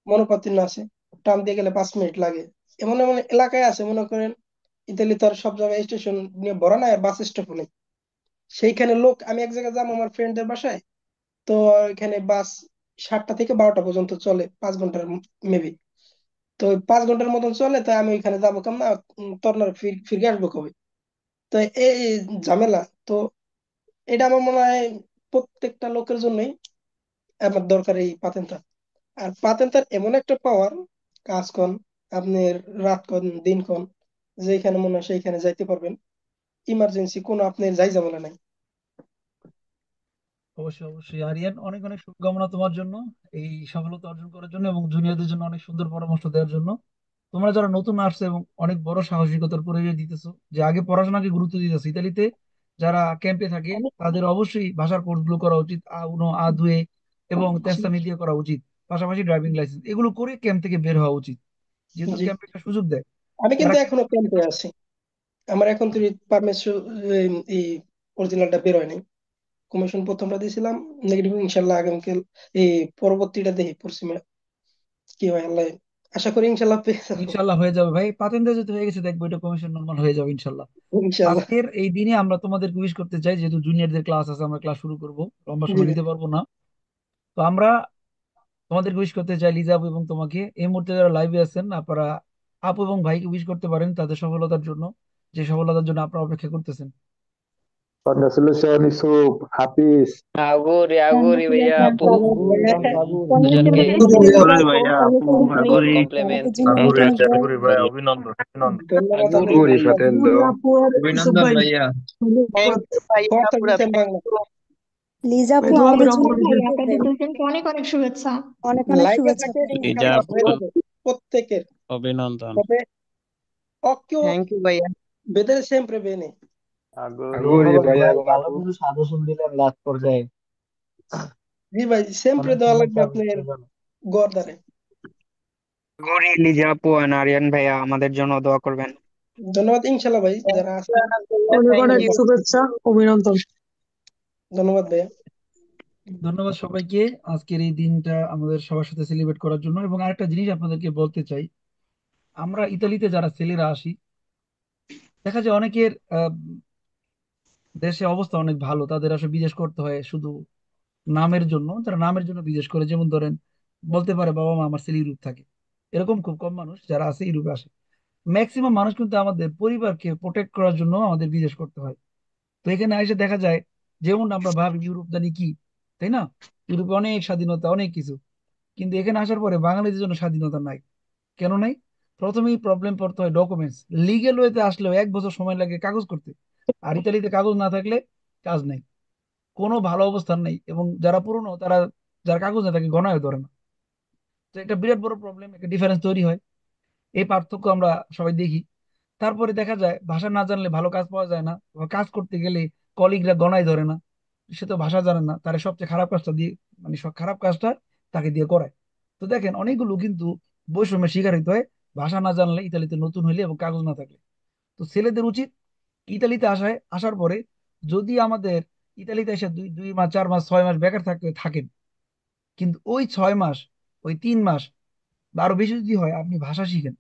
মনোপাতিন আছে, টান দিয়ে গেলে 5 মিনিট লাগে। এমন এমন এলাকায় আছে মনে করেন ইতালি তো আর সব জায়গায় স্টেশন নিয়ে ভরা নাই আর বাস স্টপও নেই। সেইখানে লোক, আমি এক জায়গায় যাবো আমার ফ্রেন্ডদের বাসায়, তো এখানে বাস 7টা থেকে 12টা পর্যন্ত চলে, 5 ঘন্টার মেবি। তো ওই 5 ঘন্টার মতন চলে, তাই আমি ওইখানে যাবো কেমন না, তরনার ফিরে আসবো কবে। তো এই ঝামেলা তো, এটা আমার মনে হয় প্রত্যেকটা লোকের জন্যই আমার দরকার এই পাতেনটা। আর পাতেনটার এমন একটা পাওয়ার, কাজ কন, আপনি রাত কন দিন কন, যেখানে মনে হয় সেইখানে যাইতে পারবেন, ইমার্জেন্সি কোনো আপনার যাই ঝামেলা নাই। অবশ্যই অবশ্যই আরিয়ান, অনেক অনেক শুভকামনা তোমার জন্য এই সফলতা অর্জন করার জন্য, এবং জুনিয়রদের জন্য অনেক সুন্দর পরামর্শ দেওয়ার জন্য। তোমরা যারা নতুন আসছো এবং অনেক বড় সাহসিকতার পরিচয় দিতেছো, যে আগে পড়াশোনাকে গুরুত্ব দিতেছো, ইতালিতে যারা ক্যাম্পে থাকে আমি তাদের অবশ্যই ভাষার কোর্স গুলো করা উচিত, আ উনো আ দুয়ে এবং জি তেস্তানি দিয়ে করা উচিত। পাশাপাশি ড্রাইভিং লাইসেন্স এগুলো করে ক্যাম্প থেকে বের হওয়া উচিত, যেহেতু জি, ক্যাম্প একটা সুযোগ দেয়। আমি কিন্তু যারা এখনো ক্যাম্পে আছি। আমার এখন তো পারমিশন, এই অরিজিনালটা বের হয় নাই। কমিশন প্রথমটা দিয়েছিলাম নেগেটিভ, ইনশাল্লাহ আগামীকাল এই পরবর্তীটা দেখি পশ্চিমে কি হয় আল্লাহ, আশা করি ইনশাল্লাহ পেয়ে যাবো। ইনশাল্লাহ হয়ে যাবে ভাই, পাতেন্দ্র যেহেতু হয়ে গেছে, দেখবো এটা কমিশন নর্মাল হয়ে যাবে ইনশাল্লাহ। ইনশাল্লাহ। আজকের এই দিনে আমরা তোমাদেরকে উইশ করতে চাই, যেহেতু জুনিয়রদের ক্লাস আছে, আমরা ক্লাস শুরু করব, লম্বা জি সময় ভাই। দিতে পারবো না। তো আমরা তোমাদেরকে উইশ করতে চাই, লিজা আপু এবং তোমাকে। এই মুহূর্তে যারা লাইভে আছেন, আপনারা আপু এবং ভাইকে উইশ করতে পারেন তাদের সফলতার জন্য, যে সফলতার জন্য আপনারা অপেক্ষা করতেছেন। Congratulations, Yusuf. Hafiz. আগুরি আগুরি ভাইয়া আপু আগুন আগুন আগুন। দুজনকে আগুরি ভাইয়া আপু আগুর আগুরি। কমপ্লিমেন্ট আগুরি কংগ্রাচুলেশন আগুরি ভাইয়া, অভিনন্দন অভিনন্দন। ধন্যবাদ আগুরি আপু। Auguri, ভাইয়া fratello. অভিনন্দন ভাইয়া। থ্যাংক ইউ ভাইয়া, কথা পুরা দিচ্ছেন থ্যাংক বাংলা। ইউ। লিজা আপু দোয়া আমাদের করি জন্য আপনাদের দোয়া ভাই, আপনাদের করবেন। দুজনকে অনেক অনেক শুভেচ্ছা। অনেক অনেক লাইফে শুভেচ্ছা থাকলে ভাইয়া। লিজা ইনশাল্লাহ আপু হয়ে যাবে প্রত্যেকের। অভিনন্দন। তবে occhio থ্যাংক ইউ ভাইয়া। vedere sempre bene। Auguri, ধন্যবাদ bhaiya ভাই, এবং ভালো আপু। কিছু সাজেশন দিলেন লাস্ট পর্যায়ে। জি ভাই, সেম্প্রে অনেক দেওয়া লাগবে শুভেচ্ছা আপনার আপনার জন্য। গড়দারে। গৌরী লিজা আপু আর আরিয়ান ভাইয়া আমাদের জন্য দোয়া করবেন। ধন্যবাদ ইনশাল্লাহ ভাই, যারা আছেন। অনেক থ্যাংক অনেক ইউ। শুভেচ্ছা, অভিনন্দন। ধন্যবাদ ভাইয়া। ধন্যবাদ সবাইকে আজকের এই দিনটা আমাদের সবার সাথে সেলিব্রেট করার জন্য। এবং আরেকটা জিনিস আপনাদেরকে বলতে চাই, আমরা ইতালিতে যারা ছেলেরা আসি, দেখা যায় অনেকের দেশে অবস্থা অনেক ভালো, তাদের আসলে বিদেশ করতে হয় শুধু নামের জন্য। তারা নামের জন্য বিদেশ করে, যেমন ধরেন বলতে পারে বাবা মা আমার ছেলে ইউরোপ থাকে, এরকম খুব কম মানুষ যারা আছে ইউরোপে আসে। ম্যাক্সিমাম মানুষ কিন্তু আমাদের পরিবারকে প্রোটেক্ট করার জন্য আমাদের বিদেশ করতে হয়। তো এখানে এসে দেখা যায়, যেমন আমরা ভাবি ইউরোপ জানি কি, তাই না? ইউরোপে অনেক স্বাধীনতা, অনেক কিছু। কিন্তু এখানে আসার পরে বাঙালিদের জন্য স্বাধীনতা নাই। কেন নাই? প্রথমেই প্রবলেম পড়তে হয় ডকুমেন্টস। লিগেল ওয়েতে আসলেও 1 বছর সময় লাগে কাগজ করতে। আর ইতালিতে কাগজ না থাকলে কাজ নাই, কোনো ভালো অবস্থান নেই। এবং যারা পুরনো তারা, যার কাগজ নেই, তাকে গণায় ধরে না। তো একটা বিরাট বড় প্রবলেম, একটা ডিফারেন্স তৈরি হয়। এই পার্থক্য আমরা সবাই দেখি। তারপরে দেখা যায় ভাষা না জানলে ভালো কাজ পাওয়া যায় না, বা কাজ করতে গেলে কলিগরা গণায় ধরে না। সে তো ভাষা জানে না, তার সবচেয়ে খারাপ কাজটা দিয়ে, মানে সব খারাপ কাজটা তাকে দিয়ে করায়। তো দেখেন, অনেকগুলো কিন্তু বৈষম্যের শিকার হইতে হয় ভাষা না জানলে, ইতালিতে নতুন হইলে এবং কাগজ না থাকলে। তো ছেলেদের উচিত ইতালিতে আসার পরে, যদি আমাদের ইতালিতে এসে 2 মাস 4 মাস 6 মাস বেকার থাকেন, কিন্তু ওই 6 মাস, ওই 3 মাস বা আরো বেশি যদি হয়, আপনি ভাষা শিখেন।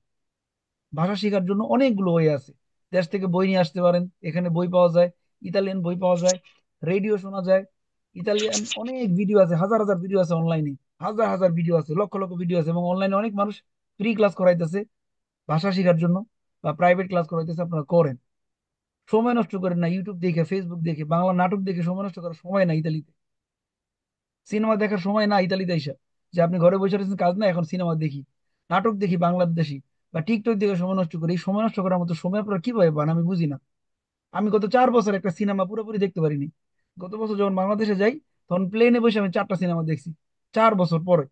ভাষা শেখার জন্য অনেকগুলো ওয়ে আছে। দেশ থেকে বই নিয়ে আসতে পারেন, এখানে বই পাওয়া যায়, ইতালিয়ান বই পাওয়া যায়, রেডিও শোনা যায়, ইতালিয়ান অনেক ভিডিও আছে, হাজার হাজার ভিডিও আছে অনলাইনে, হাজার হাজার ভিডিও আছে, লক্ষ লক্ষ ভিডিও আছে, এবং অনলাইনে অনেক মানুষ ফ্রি ক্লাস করাইতেছে ভাষা শেখার জন্য, বা প্রাইভেট ক্লাস করাইতেছে, আপনারা করেন। সময় নষ্ট করেন না ইউটিউব দেখে, ফেসবুক দেখে, বাংলা নাটক দেখে সময় নষ্ট করার সময় না ইতালিতে। সিনেমা দেখার সময় না ইতালিতে আইসা, যে আপনি ঘরে বসে রয়েছেন, কাজ না, এখন সিনেমা দেখি, নাটক দেখি বাংলাদেশি, বা টিকটক দেখে সময় নষ্ট করি। এই সময় নষ্ট করার মতো সময় আপনারা কিভাবে পান আমি বুঝি না। আমি গত 4 বছর একটা সিনেমা পুরোপুরি দেখতে পারিনি। গত বছর যখন বাংলাদেশে যাই, তখন প্লেনে বসে আমি 4টা সিনেমা দেখছি, 4 বছর পরে।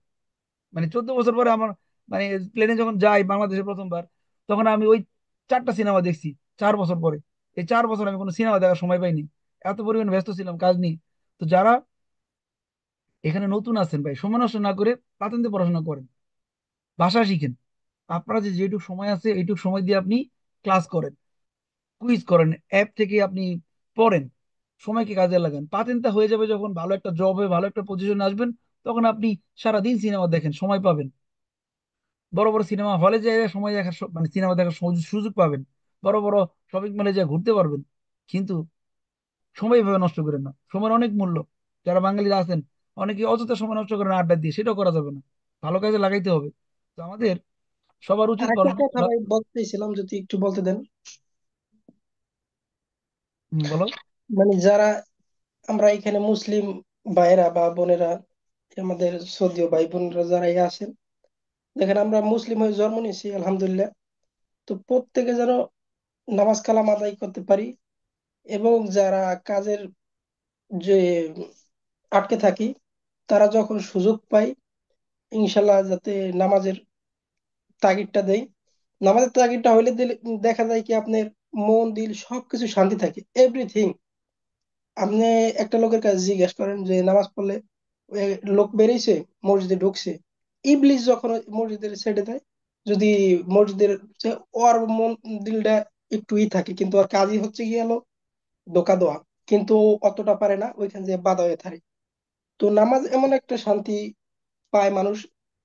মানে 14 বছর পরে আমার, মানে প্লেনে যখন যাই বাংলাদেশে প্রথমবার, তখন আমি ওই 4টা সিনেমা দেখছি 4 বছর পরে। এই 4 বছর আমি কোনো সিনেমা দেখার সময় পাইনি, এত পরিমাণ ব্যস্ত ছিলাম কাজ নিয়ে। তো যারা এখানে নতুন আছেন ভাই, সময় নষ্ট না করে পাতেন্তে পড়াশোনা করেন, ভাষা শিখেন। আপনারা যে যেটুকু সময় আছে এইটুকু সময় দিয়ে আপনি ক্লাস করেন, কুইজ করেন, অ্যাপ থেকে আপনি পড়েন, সময়কে কাজে লাগান। পাতেন্তা হয়ে যাবে যখন, ভালো একটা জবে ভালো একটা পজিশনে আসবেন, তখন আপনি সারাদিন সিনেমা দেখেন, সময় পাবেন। বড় বড় সিনেমা হলে যায় সময় দেখার মানে সিনেমা দেখার সুযোগ পাবেন। বড় বড় শপিং মলে যায় ঘুরতে পারবেন। কিন্তু সময় এভাবে নষ্ট করেন না, সময়ের অনেক মূল্য। যারা বাঙালিরা আছেন, অনেকে অযথা সময় নষ্ট করেন আড্ডা দিয়ে, সেটাও করা যাবে না, ভালো কাজে লাগাইতে হবে। তো আমাদের সবার উচিত আর একটা পড়াশোনা কথা করা। ভাই বলতেছিলাম, যদি একটু বলতে দেন। বলো। মানে যারা আমরা এখানে মুসলিম ভাইয়েরা বা বোনেরা, আমাদের সৌদিও ভাই বোনেরা যারা আছেন, দেখেন আমরা মুসলিম হয়ে জন্ম নিয়েছি আলহামদুলিল্লাহ। তো প্রত্যেকে যেন নামাজ কালাম আদায় করতে পারি, এবং যারা কাজের যে আটকে থাকি, তারা যখন সুযোগ পায় ইনশাল্লাহ যাতে নামাজের তাগিদটা দেয়। নামাজের তাগিদটা হইলে দেখা যায় কি আপনার মন দিল সবকিছু শান্তি থাকে, এভরিথিং। আপনি একটা লোকের কাছে জিজ্ঞেস করেন যে নামাজ পড়লে ওই লোক বেরিয়েছে, মসজিদে ঢুকছে, ইবলিস যখন ওই মসজিদের ছেড়ে দেয়, যদি মসজিদের ওর মন দিলটা একটু থাকে, কিন্তু ওর কাজই হচ্ছে গিয়ে হলো ধোকা দেওয়া, কিন্তু ও অতটা পারে না, ওইখান যে বাধা হয়ে থাকে। তো নামাজ এমন একটা শান্তি পায় মানুষ।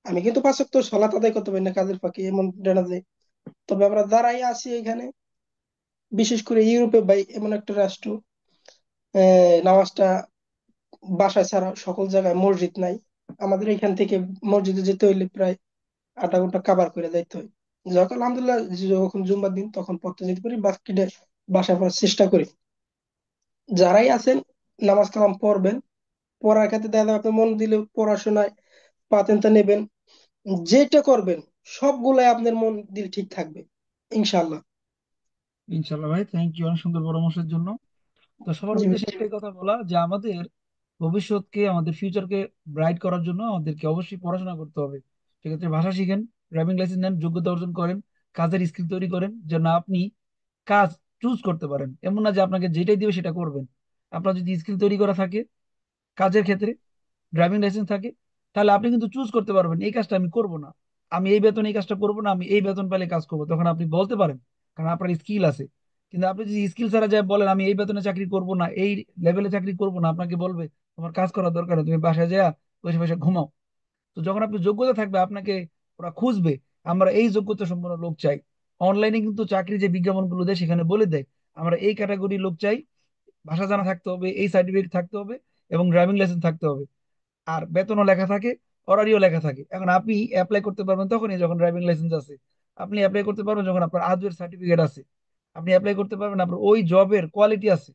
আমি কিন্তু 5 ওয়াক্ত সালাত আদায় করতে পারি না কাজের ফাঁকে, এমন জানা যায়। তবে আমরা দাঁড়াই আছি এখানে, বিশেষ করে ইউরোপে ভাই এমন একটা রাষ্ট্র, নামাজটা বাসা ছাড়া সকল জায়গায় মসজিদ নাই। আমাদের এখান থেকে মসজিদে যেতে হইলে প্রায় 8 ঘন্টা কাবার করে যাইতে হয়। যখন আলহামদুলিল্লাহ যখন জুম্মার দিন তখন পড়তে যেতে পারি, বাকিটা বাসা পড়ার চেষ্টা করি। যারাই আছেন নামাজ কালাম পড়বেন, পড়ার ক্ষেত্রে দেখা যাবে আপনি মন দিলে পড়াশোনায় পাতেনটা নেবেন, যেটা করবেন সবগুলাই আপনার মন দিল ঠিক থাকবে ইনশাল্লাহ। ইনশাল্লাহ ভাই, থ্যাংক ইউ অনেক সুন্দর পরামর্শের জন্য। তো সবার জি উদ্দেশ্যে ভাই। একটাই কথা বলা, যে আমাদের ভবিষ্যৎকে, আমাদের ফিউচারকে ব্রাইট করার জন্য আমাদেরকে অবশ্যই পড়াশোনা করতে হবে। সেক্ষেত্রে ভাষা শিখেন, ড্রাইভিং লাইসেন্স নেন, যোগ্যতা অর্জন করেন, কাজের স্কিল তৈরি করেন, যেন আপনি কাজ চুজ করতে পারেন। এমন না যে আপনাকে যেটাই দিবে সেটা করবেন। আপনার যদি স্কিল তৈরি করা থাকে কাজের ক্ষেত্রে, ড্রাইভিং লাইসেন্স থাকে, তাহলে আপনি কিন্তু চুজ করতে পারবেন এই কাজটা আমি করব না, আমি এই বেতন এই কাজটা করবো না, আমি এই বেতন পেলে কাজ করবো, তখন আপনি বলতে পারেন, কারণ আপনার স্কিল আছে। কিন্তু আপনি যদি স্কিল ছাড়া যায় বলেন আমি এই বেতনে চাকরি করব না, এই লেভেলে চাকরি করব না, আপনাকে বলবে তোমার কাজ করার দরকার নেই, তুমি বাসায় যা বসে বসে ঘুমাও। তো যখন আপনি যোগ্যতা থাকবে, আপনাকে ওরা খুঁজবে, আমরা এই যোগ্যতা সম্পন্ন লোক চাই। অনলাইনে কিন্তু চাকরি যে বিজ্ঞাপনগুলো দেয় সেখানে বলে দেয় আমরা এই ক্যাটাগরি লোক চাই, ভাষা জানা থাকতে হবে, এই সার্টিফিকেট থাকতে হবে, এবং ড্রাইভিং লাইসেন্স থাকতে হবে। আর বেতনও লেখা থাকে, অরারিও লেখা থাকে। এখন আপনি অ্যাপ্লাই করতে পারবেন তখনই যখন ড্রাইভিং লাইসেন্স আছে, আপনি অ্যাপ্লাই করতে পারবেন যখন আপনার আজবের সার্টিফিকেট আছে, আপনি অ্যাপ্লাই করতে পারবেন আপনার ওই জবের কোয়ালিটি আছে,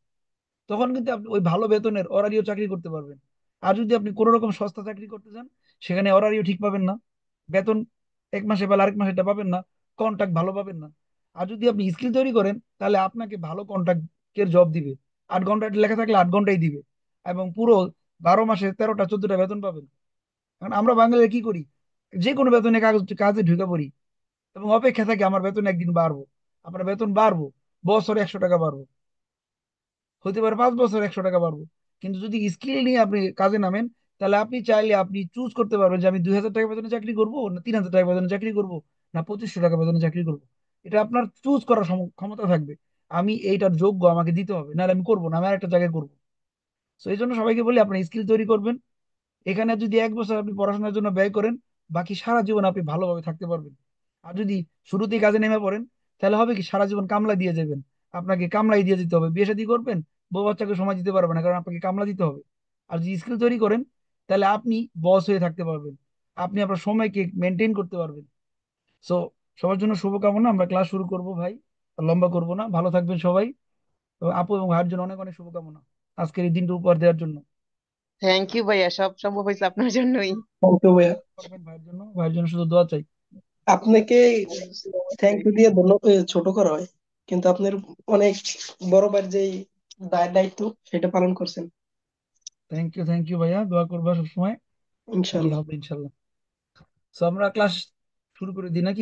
তখন কিন্তু আপনি ওই ভালো বেতনের অরারিও চাকরি করতে পারবেন। আর যদি আপনি কোনো রকম সস্তা চাকরি করতে চান, সেখানে অরারিও ঠিক পাবেন না, বেতন এক মাসে বা আরেক মাসে এটা পাবেন না, কন্ট্রাক্ট ভালো পাবেন না। আর যদি আপনি স্কিল তৈরি করেন, তাহলে আপনাকে ভালো কন্ট্রাক্টের জব দিবে, 8 ঘন্টা লেখা থাকলে 8 ঘন্টাই দিবে, এবং পুরো 12 মাসে 13টা 14টা বেতন পাবেন। কারণ আমরা বাঙালিরা কি করি, যে কোনো বেতনে কাগজ কাজে ঢুকে পড়ি, এবং অপেক্ষা থাকে আমার বেতন একদিন বাড়বো, আপনার বেতন বাড়বো, বছরে 100 টাকা বাড়বো, হতে পারে 5 বছর 100 টাকা বাড়বো। কিন্তু যদি স্কিল নিয়ে আপনি কাজে নামেন, তাহলে আপনি চাইলে আপনি চুজ করতে পারবেন যে আমি 2000 টাকা বেতনে চাকরি করবো, না 3000 টাকা বেতনে চাকরি করবো, না 2500 টাকা বেতনে চাকরি করবো। এটা আপনার চুজ করার ক্ষমতা থাকবে। আমি এইটার যোগ্য, আমাকে দিতে হবে, নাহলে আমি করবো না, আমি আরেকটা জায়গায় করবো। তো এই জন্য সবাইকে বলি আপনার স্কিল তৈরি করবেন। এখানে যদি 1 বছর আপনি পড়াশোনার জন্য ব্যয় করেন, বাকি সারা জীবন আপনি ভালোভাবে থাকতে পারবেন। আর যদি শুরুতেই কাজে নেমে পড়েন, তাহলে হবে কি সারা জীবন কামলা দিয়ে যাবেন। আপনাকে কামলাই দিয়ে দিতে হবে, বিয়ে শাদী করবেন, বউ বাচ্চাকে সময় দিতে পারবেন না, কারণ আপনাকে কামলা দিতে হবে। আর যদি স্কিল তৈরি করেন, তাহলে আপনি বস হয়ে থাকতে পারবেন, আপনি আপনার সময়কে মেনটেন করতে পারবেন। সো সবার জন্য শুভকামনা। আমরা ক্লাস শুরু করব ভাই, আর লম্বা করব না। ভালো থাকবেন সবাই। তো আপু এবং ভাইয়ের জন্য অনেক অনেক শুভকামনা আজকের এই দিনটা উপহার দেওয়ার জন্য। থ্যাংক ইউ ভাইয়া, সব সম্ভব হয়েছে আপনার জন্যই। থ্যাংক ইউ ভাইয়া। করবেন ভাইয়ের জন্য শুধু দোয়া চাই। আপনাকে থ্যাংক ইউ দিয়ে ছোট করা হয়, কিন্তু আপনার অনেক বড় ভাইয়ের যেই দায়িত্ব সেটা পালন করছেন। থ্যাংক ইউ ভাইয়া, দোয়া করবা সবসময়। ভালো ইনশাল্লাহ। হবে ইনশাল্লাহ। তো আমরা ক্লাস শুরু করে দিই নাকি?